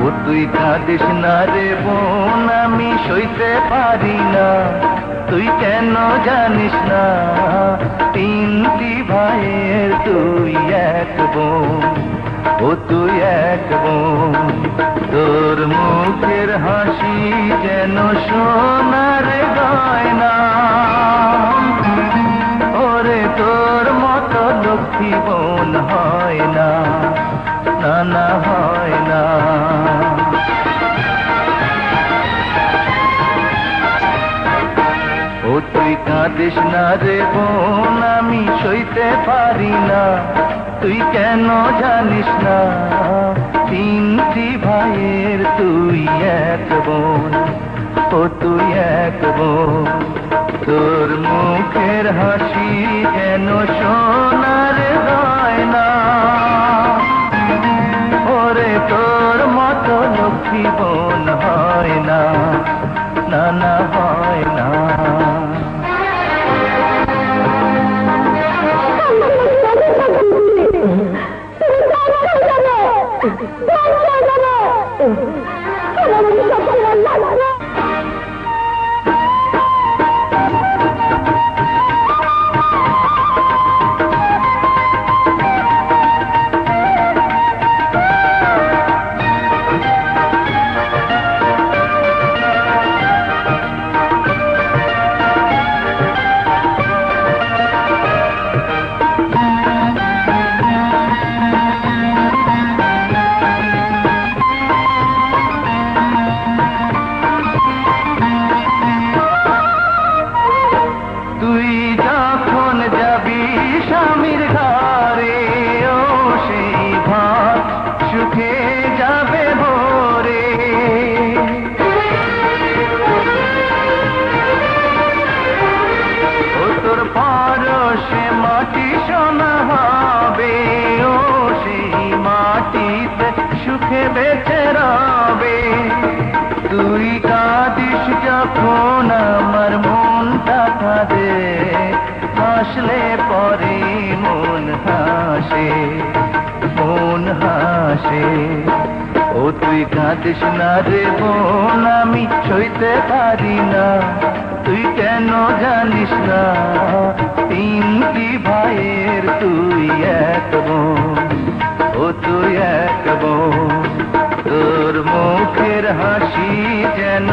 ও তুই কাঁদিস না রে বোন, আমি সইতে পারি না। তুই কেন জানিস না, তিনটি ভাইয়ের তুই এক বোন। ও তুই এক বোন, তোর মুখের হাসি যেন সোনার গয়না। ওরে তোর মতো লক্ষ্মী বোন হয় না, না না হয় না। ও তুই কাঁদিস না রে বোন, আমি সইতে পারি না। তুই কেন জানিস না, তিনটি ভাইয়ের তুই এক বোন। ও তুই এক বোন, তোর মুখের হাসি যেন সোনার গয়না। ওরে তোর মতো লক্ষ্মী বোন হয় না, না না হয় না। তুই যখন যাবি স্বামীর ঘরে, ও সেই ভাত সুখে যাবে ভরে। ও তোর পরশে মাটি সোনা হবে, ও সেই মাটিতে সুখে বেঁচে রবে। তুই কাঁদিস যখন আমার মনটা কাঁদে, হাসলে পরে মন হাসে, মন হাসে। ও তুই কাঁদিস না রে বোন, আমি সইতে পারি না। তুই কেন জানিস না, তিনটি ভাইয়ের তুই এক বোন। ও তুই এক বোন, তোর মুখের হাসি যেন